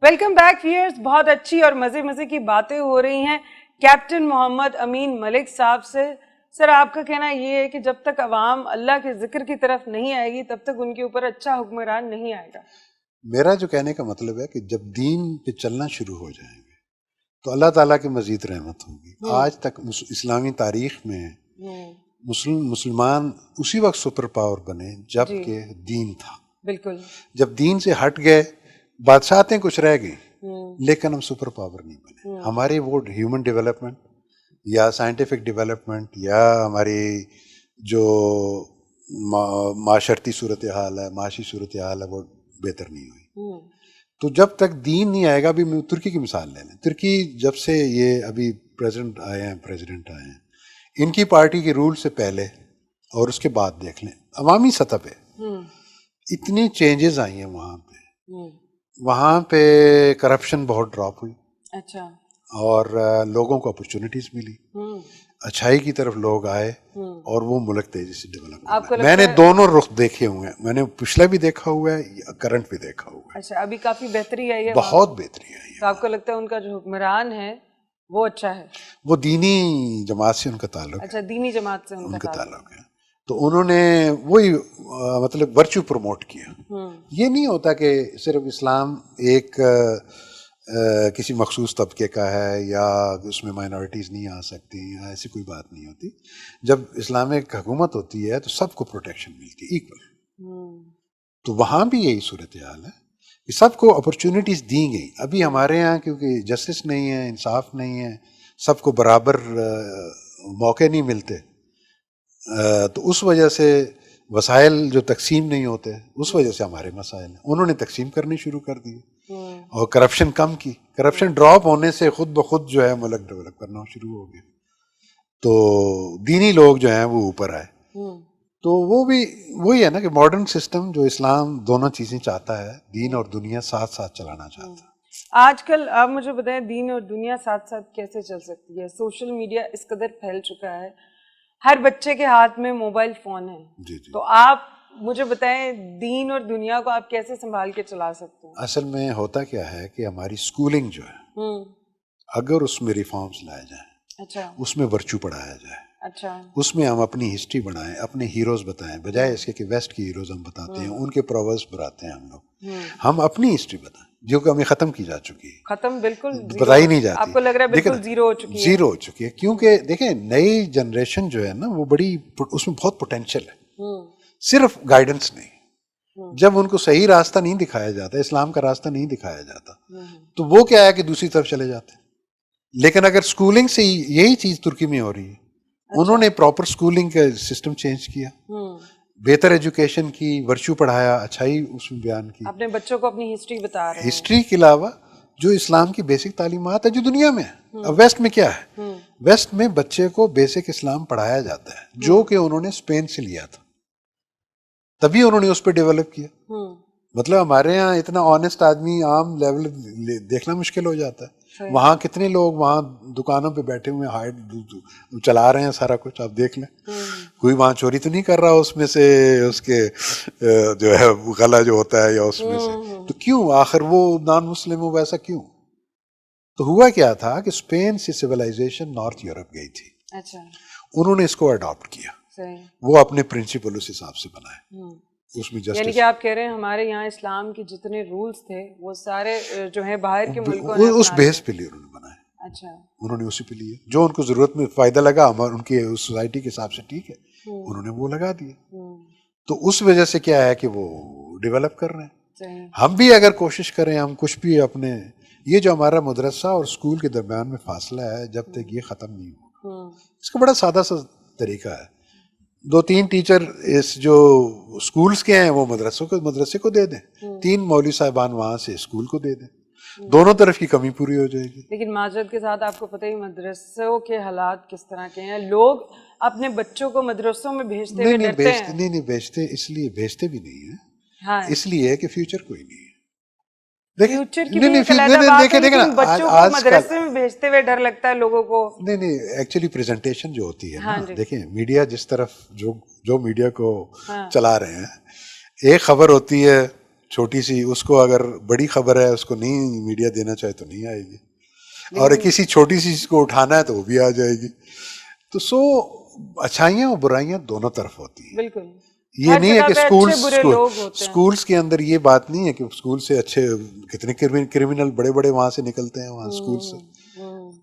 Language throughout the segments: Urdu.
Welcome back wears. بہت اچھی اور مزے کی باتیں ہو رہی ہیں کیپٹن محمد امین ملک صاحب سے. سر آپ کا کہنا یہ ہے کہ جب تک عوام اللہ کے ذکر کی طرف نہیں آئے گی تب تک ان کے اوپر اچھا حکمران نہیں آئے گا. میرا جو کہنے کا مطلب ہے کہ جب دین پہ چلنا شروع ہو جائیں گے تو اللہ تعالیٰ کی مزید رحمت ہوگی. آج تک اسلامی تاریخ میں مسلمان اسی وقت سپر پاور بنے جب کہ دین تھا. بالکل. جب دین سے ہٹ گئے بادشاہتیں کچھ رہ گئی لیکن ہم سپر پاور نہیں بنے. ہماری وہ ہیومن ڈیولپمنٹ یا سائنٹیفک ڈیولپمنٹ یا ہماری جو معاشرتی صورتحال ہے معاشی صورتحال ہے وہ بہتر نہیں ہوئی. تو جب تک دین نہیں آئے گا. ابھی ترکی کی مثال لے لیں. ترکی جب سے یہ ابھی پریزیڈنٹ آئے ہیں ان کی پارٹی کے رول سے پہلے اور اس کے بعد دیکھ لیں عوامی سطح پہ اتنی چینجز آئی ہیں. وہاں پہ کرپشن بہت ڈراپ ہوئی. اچھا. اور لوگوں کو اپرچونٹیز ملی. اچھائی کی طرف لوگ آئے اور وہ ملک تیزی سے ڈیولپ ہوا. میں نے دونوں رخ دیکھے ہوئے ہیں. میں نے پچھلا بھی دیکھا ہوا ہے کرنٹ بھی دیکھا ہوا ہے. اچھا. ابھی کافی بہتری آئی ہے. بہت بہتری آئی ہے. تو آپ کو لگتا ہے ان کا جو حکمران ہے وہ اچھا ہے؟ وہ دینی جماعت سے ان کا تعلق ہے. اچھا. دینی جماعت سے ان کا تعلق ہے. تو انہوں نے وہی مطلب ورچو پروموٹ کیا. یہ نہیں ہوتا کہ صرف اسلام ایک کسی مخصوص طبقے کا ہے یا اس میں مائنورٹیز نہیں آ سکتی یا ایسی کوئی بات نہیں ہوتی. جب اسلامک حکومت ہوتی ہے تو سب کو پروٹیکشن ملتی ہے ایکول. تو وہاں بھی یہی صورتحال ہے کہ سب کو اپرچونٹیز دی گئی. ابھی ہمارے یہاں کیونکہ جسٹس نہیں ہے انصاف نہیں ہے سب کو برابر موقع نہیں ملتے تو اس وجہ سے وسائل جو تقسیم نہیں ہوتے اس وجہ سے ہمارے مسائل ہیں. انہوں نے تقسیم کرنی شروع کر دی اور کرپشن کم کی. کرپشن ڈراپ ہونے سے خود بخود جو ہے ملک ڈیولپ کرنا شروع ہو گیا. تو دینی لوگ جو ہیں وہ اوپر آئے. تو وہ بھی وہی ہے نا کہ ماڈرن سسٹم جو اسلام دونوں چیزیں چاہتا ہے دین اور دنیا ساتھ ساتھ چلانا چاہتا ہے. آج کل آپ مجھے بتائیں دین اور دنیا ساتھ ساتھ کیسے چل سکتی ہے؟ سوشل میڈیا اس قدر پھیل چکا ہے. ہر بچے کے ہاتھ میں موبائل فون ہے. تو آپ مجھے بتائیں دین اور دنیا کو آپ کیسے سنبھال کے چلا سکتے ہیں؟ اصل میں ہوتا کیا ہے کہ ہماری اسکولنگ جو ہے اگر اس میں ریفارمز لائے جائیں. اچھا. اس میں ورچو پڑھایا جائے. اچھا. اس میں ہم اپنی ہسٹری بنائیں اپنے ہیروز بتائیں بجائے اس کے کہ ویسٹ کی ہیروز ہم بتاتے ہیں ان کے پروورز بناتے ہیں ہم لوگ. ہم اپنی ہسٹری بتائیں جو کہ ہمیں ختم کی جا چکی ہے. ختم بالکل بتائی نہیں جاتی. آپ کو لگ رہا ہے بالکل زیرو ہو چکی ہے. زیرو ہو چکی ہے کیونکہ دیکھیں نئی جنریشن جو ہے نا وہ بڑی اس میں بہت پوٹینشیل ہے. صرف گائیڈنس نہیں. جب ان کو صحیح راستہ نہیں دکھایا جاتا اسلام کا راستہ نہیں دکھایا جاتا تو وہ کیا ہے کہ دوسری طرف چلے جاتے ہیں. لیکن اگر اسکولنگ سے یہی چیز ترکی میں ہو رہی ہے انہوں نے پراپر اسکولنگ کا سسٹم چینج کیا بہتر ایجوکیشن کی ورچو پڑھایا اچھائی اس میں بیان کی. اپنے بچوں کو اپنی ہسٹری بتا رہے ہیں. ہسٹری کے علاوہ جو اسلام کی بیسک تعلیمات ہے جو دنیا میں ہے. اب ویسٹ میں کیا ہے ویسٹ میں بچے کو بیسک اسلام پڑھایا جاتا ہے جو کہ انہوں نے اسپین سے لیا تھا تبھی انہوں نے اس پہ ڈیولپ کیا. مطلب ہمارے یہاں اتنا آنےسٹ آدمی عام لیول دیکھنا مشکل ہو جاتا ہے. وہاں کتنے لوگ وہاں دکانوں پہ بیٹھے ہوئے ہائٹ چلا رہے ہیں سارا کچھ آپ دیکھ لیں. کوئی وہاں چوری تو نہیں کر رہا اس میں سے اس کے جو ہے غلہ جو ہوتا ہے یا اس میں سے. تو کیوں آخر وہ نان مسلم ہو ویسا کیوں؟ تو ہوا کیا تھا کہ اسپین سے سویلائزیشن نارتھ یورپ گئی تھی. اچھا. انہوں نے اس کو اڈاپٹ کیا. وہ اپنے پرنسپل اس حساب سے بنائے. اس میں یعنی کہ آپ کہہ رہے ہیں ہمارے یہاں اسلام کے جتنے رولز تھے وہ سارے جو ہیں باہر کے ملکوں نے اس بیس پہ لیے انہوں نے بنائے. اچھا. انہوں نے اسی پہ لیے جو ان کو ضرورت میں فائدہ لگا ان کے سوسائٹی کے حساب سے ٹھیک ہے انہوں نے وہ لگا دیا. تو اس وجہ سے کیا ہے کہ وہ ڈیولپ کر رہے ہیں. ہم بھی اگر کوشش کریں ہم کچھ بھی اپنے یہ جو ہمارا مدرسہ اور اسکول کے درمیان میں فاصلہ ہے جب تک یہ ختم نہیں ہوگا اس کا بڑا سادہ سا طریقہ ہے. 2-3 ٹیچر اس جو اسکولز کے ہیں وہ مدرسے کو دے دیں. 3 مولوی صاحبان وہاں سے اسکول کو دے دیں. دونوں طرف کی کمی پوری ہو جائے گی. لیکن معذرت کے ساتھ آپ کو پتہ ہی مدرسوں کے حالات کس طرح کے ہیں. لوگ اپنے بچوں کو مدرسوں میں بھیجتے ہوئے ڈرتے ہیں. نہیں بھیجتے اس لیے بھیجتے بھی نہیں ہیں اس لیے کہ فیوچر کوئی نہیں ہے. فیوچر کی بھی ایک علیحدہ بات ہے لیکن بچوں کو مدرسے میں بھیجتے ہوئے ڈر لگتا ہے لوگوں کو. نہیں ایکچولی پریزنٹیشن جو ہوتی ہے نا دیکھیں میڈیا جس طرف جو میڈیا کو چلا رہے ہیں ایک خبر ہوتی ہے چھوٹی سی اس کو اگر بڑی خبر ہے اس کو نہیں میڈیا دینا چاہے تو نہیں آئے گی, اور کسی چھوٹی سی چیز کو اٹھانا ہے تو وہ بھی آ جائے گی. تو سو اچھائیاں اور برائیاں دونوں طرف ہوتی ہیں. بالکل, یہ نہیں ہے کہ اسکولس کے اندر یہ بات نہیں ہے کہ اسکول سے اچھے کتنے کرمنل بڑے بڑے وہاں سے نکلتے ہیں وہاں اسکول سے.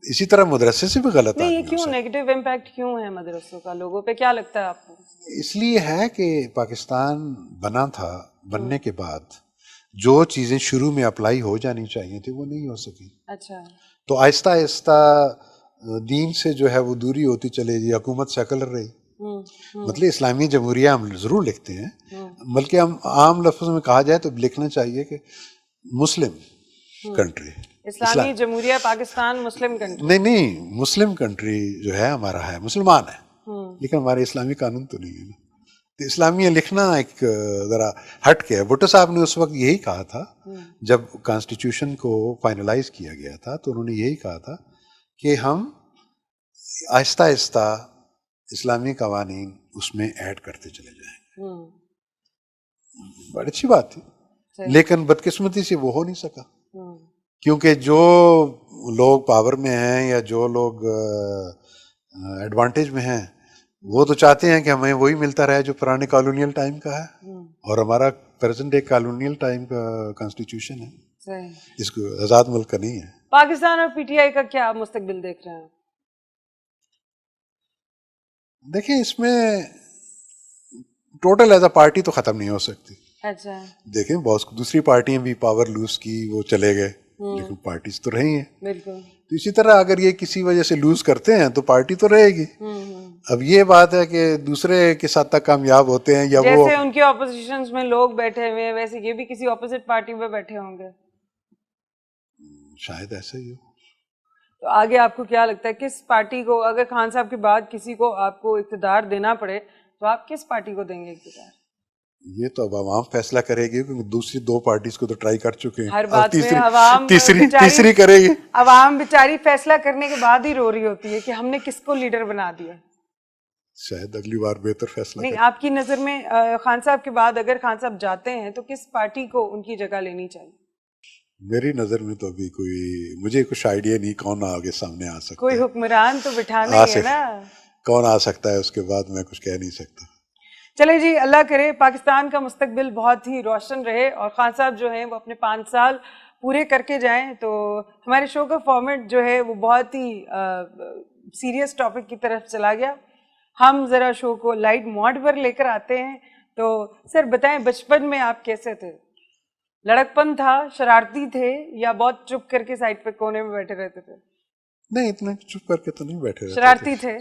اسی طرح مدرسے سے بھی غلط نہیں, یہ کیوں نیگیٹو امپیکٹ کیوں ہے مدرسوں کا لوگوں پہ, کیا لگتا ہے آپ کو؟ اس لیے ہے کہ پاکستان بنا تھا, بننے کے بعد جو چیزیں شروع میں اپلائی ہو جانی چاہیے تھی وہ نہیں ہو سکی. اچھا. تو آہستہ آہستہ دین سے جو ہے وہ دوری ہوتی چلے گی, حکومت سیکولر رہی. مطلب اسلامی جمہوریہ ہم ضرور لکھتے ہیں, بلکہ ہم عام لفظوں میں کہا جائے تو لکھنا چاہیے کہ مسلم کنٹری. اسلامی جمہوریہ پاکستان مسلم کنٹری نہیں, مسلم کنٹری جو ہے ہمارا ہے, مسلمان ہے, لیکن ہمارے اسلامی قانون تو نہیں ہے نا. تو اسلامیہ لکھنا ایک ذرا ہٹ کے. بھٹو صاحب نے اس وقت یہی کہا تھا جب کانسٹیٹیوشن کو فائنلائز کیا گیا تھا, تو انہوں نے یہی کہا تھا کہ ہم آہستہ آہستہ اسلامی قوانین اس میں ایڈ کرتے چلے جائیں. بڑی اچھی بات تھی, لیکن بدقسمتی سے وہ ہو نہیں سکا, کیونکہ جو لوگ پاور میں ہیں یا جو لوگ ایڈوانٹیج میں ہیں وہ تو چاہتے ہیں کہ ہمیں وہی ملتا رہے جو پرانے کالونیل ٹائم کا ہے, اور ہمارا پریزنٹ ڈے کالونیل ٹائم کا کانسٹیٹیوشن ہے, اس کو آزاد ملک کا نہیں ہے. پاکستان اور پی ٹی آئی کا کیا مستقبل دیکھ رہے ہیں؟ دیکھیں, اس میں ٹوٹل ایز اے پارٹی تو ختم نہیں ہو سکتی. اچھا. دیکھیں بہت دوسری پارٹیاں بھی پاور لوز کی, وہ چلے گئے, لیکن پارٹیز تو رہی ہیں. بالکل. تو اسی طرح اگر یہ کسی وجہ سے لوز کرتے ہیں تو پارٹی تو رہے گی. اب یہ بات ہے کہ دوسرے کس حد تک کامیاب ہوتے ہیں, یا وہ جیسے ان کے اپوزیشنز میں لوگ بیٹھے ہوئے ہیں ویسے یہ بھی کسی اپوزٹ پارٹی میں بیٹھے ہوں گے, شاید ایسا ہی ہو. تو آگے آپ کو کیا لگتا ہے کس پارٹی کو, اگر خان صاحب کے بعد کسی کو آپ کو اقتدار دینا پڑے تو آپ کس پارٹی کو دیں گے اقتدار؟ یہ تو اب عوام فیصلہ کرے گی, کیونکہ دوسری دو پارٹیز کو تو ٹرائی کر چکے ہیں. ہر بات میں عوام تیسری کرے گی. عوام بیچاری فیصلہ کرنے کے بعد ہی رو رہی ہوتی ہے کہ ہم نے کس کو لیڈر بنا دیا. شاید اگلی بار بہتر فیصلہ نہیں, آپ کی نظر میں خان صاحب کے بعد اگر خان صاحب جاتے ہیں تو کس پارٹی کو ان کی جگہ لینی چاہیے؟ میری نظر میں تو ابھی مجھے کچھ آئیڈیا نہیں کون آگے سامنے آ سکتا ہے. کوئی حکمران تو بٹھانا ہی ہے نا. کون آ سکتا ہے اس کے بعد میں کچھ کہہ نہیں سکتا. چلے جی, اللہ کرے پاکستان کا مستقبل بہت ہی روشن رہے, اور خان صاحب جو ہیں وہ اپنے 5 سال پورے کر کے جائیں. تو ہمارے شو کا فارمیٹ جو ہے وہ بہت ہی سیریس ٹاپک کی طرف چلا گیا. ہم ذرا شو کو لائٹ موڈ پر لے کر آتے ہیں. تو سر بتائیں, بچپن میں آپ کیسے تھے؟ لڑک پن تھا, شرارتی تھے, یا بہت چپ کر کے سائڈ پہ کونے میں بیٹھے رہتے تھے؟ نہیں, اتنا چپ کر کے تو نہیں بیٹھے رہتے. شرارتی تھے؟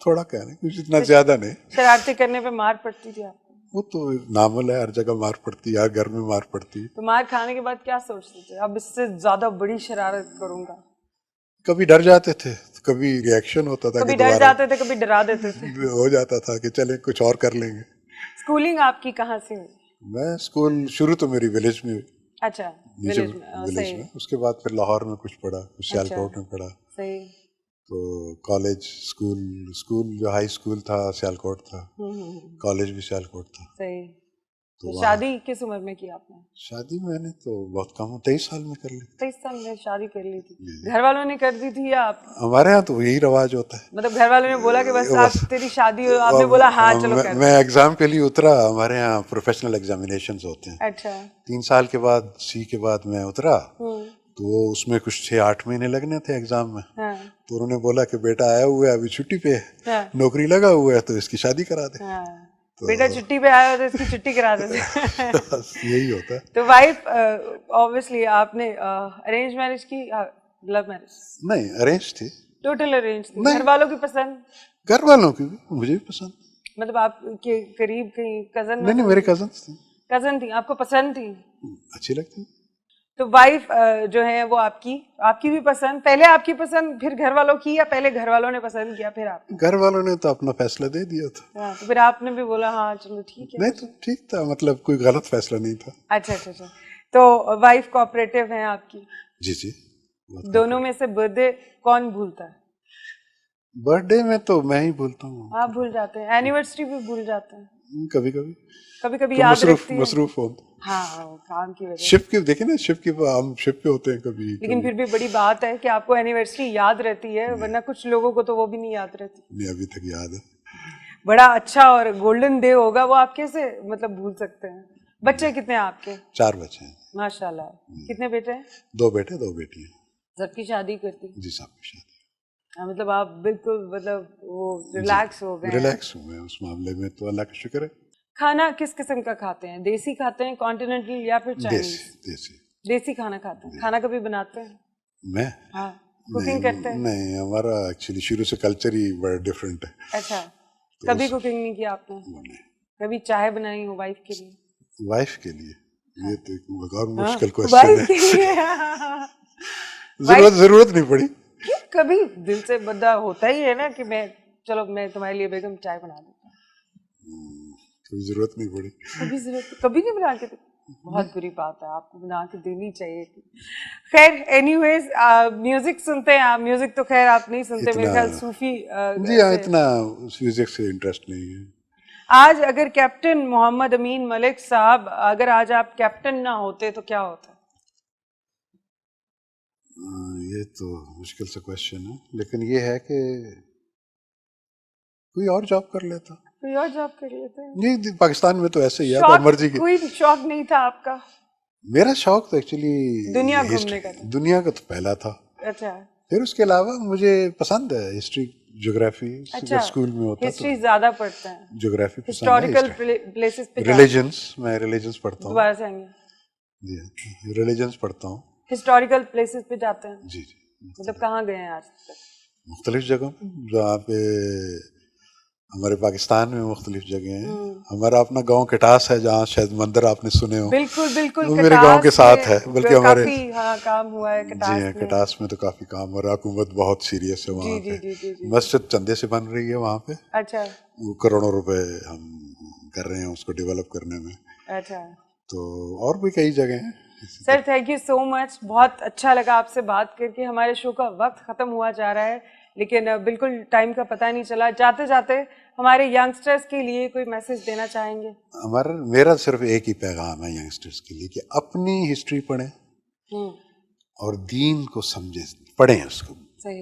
تھوڑا کہنے, کچھ اتنا زیادہ نہیں. شرارتی کرنے پہ مار پڑتی تھی آپ کو؟ وہ تو نارمل ہے, ہر جگہ مار پڑتی ہے, گھر میں مار پڑتی ہے. تو مار کھانے کے بعد کیا سوچتے تھے, اب اس سے زیادہ بڑی شرارت کروں گا؟ کبھی ڈر جاتے تھے, کبھی ریئیکشن ہوتا تھا, کبھی ڈر جاتے تھے, کبھی ڈرا دیتے تھے. ہو جاتا تھا کہ چلیں کچھ اور کر لیں گے. اسکولنگ آپ کی کہاں سے ہوئی؟ میں اسکول شروع تو میری ولیج میں. اچھا, ولیج میں. اس کے بعد پھر لاہور میں کچھ پڑھا, کچھ سیالکوٹ میں پڑھا. صحیح. تو کالج, اسکول جو ہائی اسکول تھا سیالکوٹ تھا, کالج بھی سیالکوٹ تھا. صحیح. تو شادی کس عمر میں کی آپ نے؟ شادی میں نے تو بہت کم 23 سال میں کر لی. 23 سال میں شادی کر لی تھی؟ گھر والوں نے کر دی تھی یا آپ؟ ہمارے ہاں تو یہی رواج ہوتا ہے. مطلب گھر والوں نے بولا کہ بس آپ تیری شادی ہو, آپ نے بولا ہاں چلو کر. میں ایگزام کے لیے اترا, ہمارے ہاں پروفیشنل ایگزامینیشنز ہوتے ہیں. اچھا. 3 سال کے بعد سی کے بعد میں اترا, تو اس میں کچھ 6-8 مہینے لگنے تھے ایگزام میں. تو انہوں نے بولا کہ بیٹا آیا ہوا ہے, ابھی چھٹی پہ ہے, نوکری لگا ہوا ہے, تو اس کی شادی کرا دے. بیٹا چھٹی پہ آیا ہو تو اس کی چھٹی کرا دیتے. یہی ہوتا ہے. تو وائف اوبویسلی آپ نے ارینج میرج کی, لو میرج؟ نہیں, ارینج تھی. ٹوٹل ارینج تھی. گھر والوں کی پسند؟ گھر والوں کی بھی, مجھے بھی پسند. مطلب آپ کے قریب کہیں کزن؟ نہیں, میرے کزنس تھے. کزن تھی, آپ کو پسند تھی؟ اچھی لگتی. تو وائف جو ہے وہ آپ کی بھی پسند, پہلے آپ کی پسند پھر گھر والوں کی, یا پہلے گھر والوں نے پسند کیا پھر آپ؟ گھر والوں نے تو اپنا فیصلہ دے دیا تھا. تو پھر آپ نے بھی بولا ہاں چلو ٹھیک ہے؟ نہیں تو ٹھیک تھا, مطلب کوئی غلط فیصلہ نہیں تھا. اچھا اچھا اچھا. تو وائف کوآپریٹو ہیں آپ کی؟ جی. دونوں میں سے برتھ ڈے کون بھولتا ہے؟ برتھ ڈے میں تو میں ہی بھولتا ہوں. آپ بھول جاتے ہیں؟ اینیورسری بھی بھول جاتے ہیں؟ کبھی کبھی کبھی کبھی یاد رکھتی ہیں. مصروف ہوں. ہاں کام کی وجہ سے. شپ کی دیکھیں نا، شپ کی ہم شپ پہ ہوتے ہیں کبھی. لیکن پھر بھی بڑی بات ہے کہ آپ کو اینیورسری یاد رہتی ہے، ورنہ کچھ لوگوں کو تو وہ بھی نہیں یاد رہتی. نہیں ابھی تک یاد ہے. بڑا اچھا اور گولڈن ڈے ہوگا وہ، آپ کیسے مطلب بھول سکتے ہیں. بچے کتنے ہیں آپ کے؟ 4 بچے ہیں. ماشاء اللہ. کتنے بیٹے ہیں؟ 2 بیٹے 2 بیٹیاں. سب کی شادی کرتی؟ جی سب کی شادی. مطلب آپ بالکل مطلب وہ ریلیکس ہو گئے؟ ریلیکس ہو گئے اس معاملے میں تو اللہ کا شکر ہے. کھانا کس قسم کا کھاتے ہیں؟ دیسی کھاتے ہیں، کانٹیننٹل یا پھر چائنیز؟ دیسی کھانا کھاتے ہیں. کھانا کبھی بناتے ہیں؟ میں؟ ہاں کوکنگ کرتے ہیں؟ نہیں، ہمارا ایکچولی شروع سے کلچر ہی بڑا ڈفرینٹ ہے. اچھا، کبھی کوکنگ نہیں کیا آپ نے؟ کبھی چائے بنائی ہو وائف کے لیے؟ وائف کے لیے یہ تو ایک اور مشکل کوشچن ہے. ضرورت نہیں پڑی. کبھی دل سے بندہ ہوتا ہی ہے نا کہ میں چلو میں تمہارے لیے بیگم چائے بنا دیتا ہوں. کبھی ضرورت نہیں پڑی. کبھی ضرورت کبھی نہیں بنا کے؟ بہت بری بات ہے، آپ کو بنا کے دینی چاہیے تھی. خیر اینی ویز میوزک سنتے ہیں آپ؟ میوزک تو خیر آپ نہیں سنتے میرے خیال، صوفی. جی ہاں، اتنا میوزک سے انٹرسٹ نہیں ہے. آج اگر کیپٹن محمد امین ملک صاحب، اگر آج آپ کیپٹن نہ ہوتے تو کیا ہوتا؟ یہ تو مشکل سا کوشچن ہے، لیکن یہ ہے کہ کوئی اور جاب کر لیتا. کوئی اور جاب کر لیتے ہیں؟ جی پاکستان میں تو ایسے ہی ہے، مرضی کی. کوئی شوق نہیں تھا آپ کا؟ میرا شوق تو ایکچولی دنیا گھومنے کا تھا. دنیا کا تو پہلا تھا. اچھا. پھر اس کے علاوہ مجھے پسند ہے ہسٹری جغرافی. اسکول میں ہوتا ہسٹری زیادہ پڑھتے ہیں؟ جغرافی. ہسٹوریکل پلیسز پہ؟ ریلیجنس، میں ریلیجنس پڑھتا ہوں. دوبارہ سے آئیں گے؟ جی ریلیجنس پڑھتا ہوں. ہسٹوریکل پلیسز پہ جاتے ہیں؟ جی. مطلب کہاں گئے ہیں آج تک؟ مختلف جگہوں جہاں پہ ہمارے پاکستان میں مختلف جگہیں ہیں. ہمارا اپنا گاؤں کٹاس ہے جہاں شاید مندر آپ نے سنے ہوں. بالکل بالکل. وہ میرے گاؤں کے ساتھ ہے، بلکہ ہمارے کام ہوا ہے کٹاس. جی ہاں کٹاس میں تو کافی کام ہو رہا ہے. حکومت بہت سیریس ہے وہاں پہ. مسجد چندے سے بن رہی ہے وہاں پہ. اچھا. وہ کروڑوں روپے ہم کر رہے ہیں اس کو ڈیولپ کرنے میں. اچھا. تو اور بھی کئی جگہ ہیں. سر تھینک یو سو مچ، بہت اچھا لگا آپ سے بات کر کے. ہمارے شو کا وقت ختم ہوا جا رہا ہے لیکن بالکل ٹائم کا پتہ نہیں چلا. جاتے جاتے ہمارے ینگسٹرز کے لیے کوئی میسج دینا چاہیں گے؟ میرا صرف ایک ہی پیغام ہے ینگسٹرز کے لیے کہ اپنی ہسٹری پڑھیں اور دین کو سمجھیں. پڑھیں اس کو،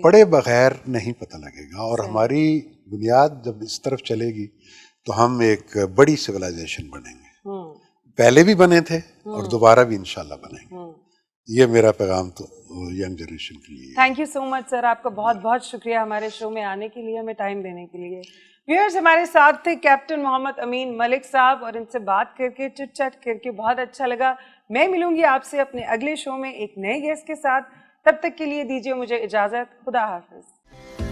پڑھے بغیر نہیں پتہ لگے گا. اور ہماری بنیاد جب اس طرف چلے گی تو ہم ایک بڑی سویلائزیشن بنیں گے. پہلے بھی بنے تھے اور دوبارہ بھی انشاءاللہ بنیں گے. یہ میرا پیغام تو ینگ جنریشن کے لیے. تھینک یو سو مچ سر، آپ کا بہت بہت شکریہ ہمارے شو میں آنے کے لیے، ہمیں ٹائم دینے کے لیے. ویورز ہمارے ساتھ تھے کیپٹن محمد امین ملک صاحب، اور ان سے بات کر کے چٹ چٹ کر کے بہت اچھا لگا. میں ملوں گی آپ سے اپنے اگلے شو میں ایک نئے گیسٹ کے ساتھ. تب تک کے لیے دیجیے مجھے اجازت. خدا حافظ.